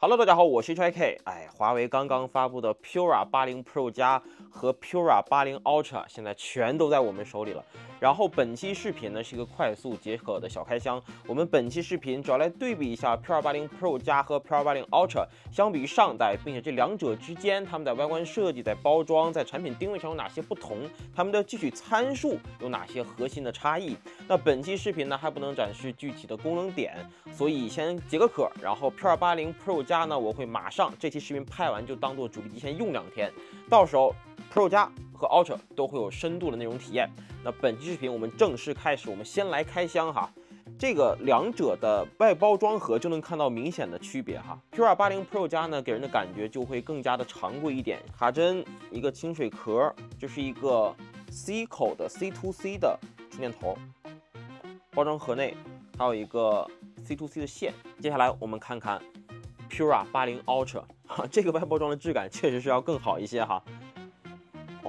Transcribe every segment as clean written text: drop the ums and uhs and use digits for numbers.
Hello， 大家好，我是 HYK。华为刚刚发布的 Pura 80 Pro 加和 Pura 80 Ultra 现在全都在我们手里了。然后本期视频呢是一个快速解渴的小开箱。我们本期视频主要来对比一下 Pura 80 Pro 加和 Pura 80 Ultra 相比于上代，并且这两者之间它们在外观设计、在包装、在产品定位上有哪些不同，它们的具体参数有哪些核心的差异。那本期视频呢还不能展示具体的功能点，所以先解个渴。然后 Pura 80 Pro 加呢，我会马上这期视频拍完就当做主力机先用2天，到时候 Pro 加和 Ultra 都会有深度的内容体验。那本期视频我们正式开始，我们先来开箱哈。这个两者的外包装盒就能看到明显的区别哈。Pura 80 Pro 加呢，给人的感觉就会更加的常规一点，卡针一个清水壳，这是一个 C 口的 C2C 的充电头，包装盒内还有一个 C2C 的线。接下来我们看看 Pura 80 Ultra， 这个外包装的质感确实是要更好一些哈。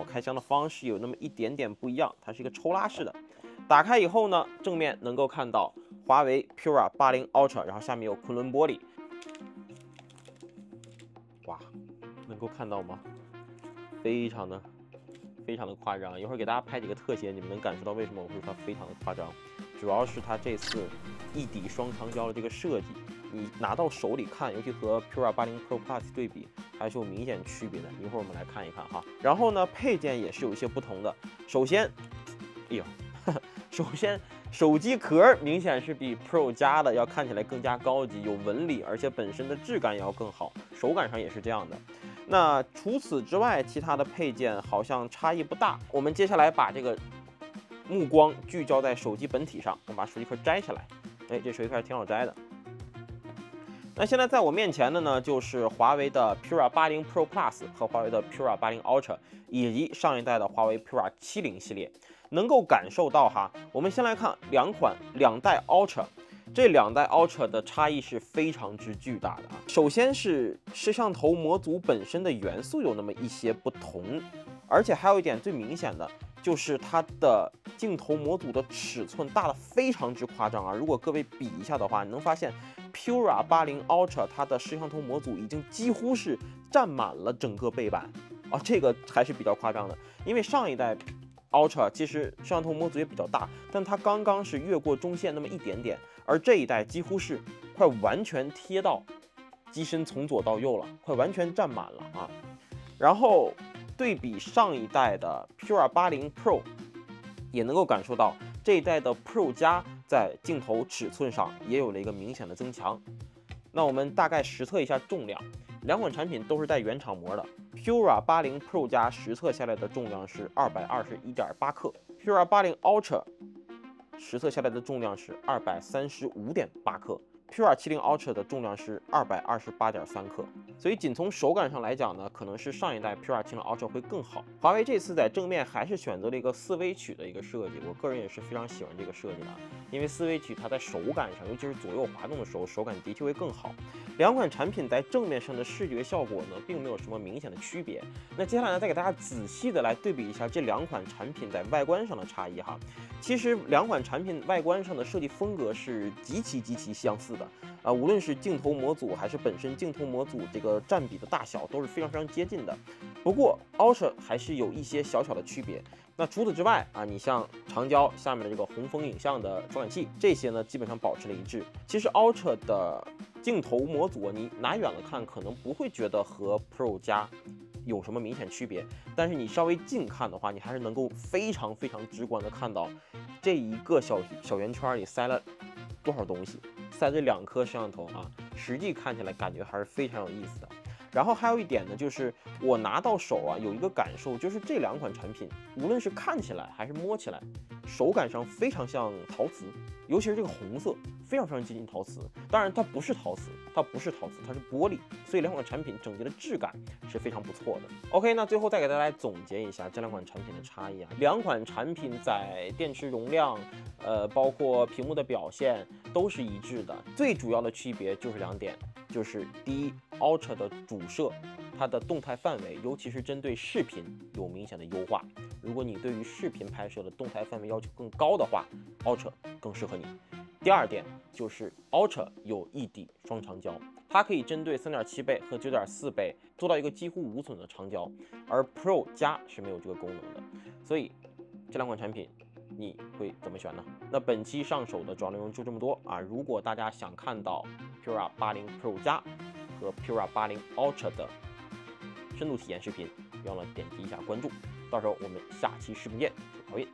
开箱的方式有那么一点点不一样，它是一个抽拉式的。打开以后呢，正面能够看到华为 Pura 80 Ultra， 然后下面有昆仑玻璃。哇，能够看到吗？非常的夸张。一会儿给大家拍几个特写，你们能感受到为什么我会说它非常的夸张。主要是它这次一底双长焦的这个设计，你拿到手里看，尤其和 Pura 80 Pro Plus 对比，还是有明显区别的。一会儿我们来看一看哈。然后呢，配件也是有一些不同的。首先，首先手机壳明显是比 Pro 加的要看起来更加高级，有纹理，而且本身的质感也要更好，手感上也是这样的。那除此之外，其他的配件好像差异不大。我们接下来把这个目光聚焦在手机本体上，我们把手机壳摘下来。这手机壳挺好摘的。那现在在我面前的呢，就是华为的 Pura 80 Pro Plus 和华为的 Pura 80 Ultra， 以及上一代的华为 Pura 70系列。能够感受到哈，我们先来看两代 Ultra， 这两代 Ultra 的差异是非常之巨大的啊。首先是摄像头模组本身的元素有那么一些不同，而且还有一点最明显的就是它的镜头模组的尺寸大的非常之夸张啊！如果各位比一下的话，你能发现 Pura 80 Ultra 它的摄像头模组已经几乎是占满了整个背板啊，这个还是比较夸张的。因为上一代 Ultra 其实摄像头模组也比较大，但它刚刚是越过中线那么一点点，而这一代几乎是快完全贴到机身从左到右了，快完全占满了啊！然后对比上一代的 Pura 80 Pro， 也能够感受到这一代的 Pro 加在镜头尺寸上也有了一个明显的增强。那我们大概实测一下重量，两款产品都是带原厂膜的。Pura 80 Pro 加实测下来的重量是221.8克 ，Pura 80 Ultra 实测下来的重量是235.8克。Pura 70 Ultra 的重量是228.3克，所以仅从手感上来讲呢，可能是上一代 Pura 70 Ultra 会更好。华为这次在正面还是选择了一个4微曲的一个设计，我个人也是非常喜欢这个设计的，因为4微曲它在手感上，尤其是左右滑动的时候，手感的确会更好。两款产品在正面上的视觉效果呢，并没有什么明显的区别。那接下来呢，再给大家仔细的来对比一下这两款产品在外观上的差异哈。其实两款产品外观上的设计风格是极其相似的，无论是镜头模组还是本身镜头模组这个占比的大小都是非常接近的。不过 Ultra 还是有一些小的区别。那除此之外啊，你像长焦下面的这个红枫影像的传感器，这些呢基本上保持了一致。其实 Ultra 的镜头模组你拿远了看可能不会觉得和 Pro 加有什么明显区别，但是你稍微近看的话，你还是能够非常直观的看到这一个小圆圈里塞了多少东西，塞这2颗摄像头啊，实际看起来感觉还是非常有意思的。然后还有一点呢，就是我拿到手啊，有一个感受，就是这两款产品，无论是看起来还是摸起来，手感上非常像陶瓷，尤其是这个红色，非常接近陶瓷。当然它不是陶瓷，它是玻璃，所以两款产品整体的质感是非常不错的。OK， 那最后再给大家来总结一下这两款产品的差异啊。两款产品在电池容量，包括屏幕的表现都是一致的，最主要的区别就是2点。就是第一 ，Ultra 的主摄，它的动态范围，尤其是针对视频有明显的优化。如果你对于视频拍摄的动态范围要求更高的话，Ultra 更适合你。第二点就是 Ultra 有一底双长焦，它可以针对3.7倍和9.4倍做到一个几乎无损的长焦，而 Pro 加是没有这个功能的。所以这两款产品你会怎么选呢？那本期上手的主要内容就这么多啊！如果大家想看到 Pura 80 Pro 加和 Pura 80 Ultra 的深度体验视频，别忘了点击一下关注。到时候我们下期视频见，陶业。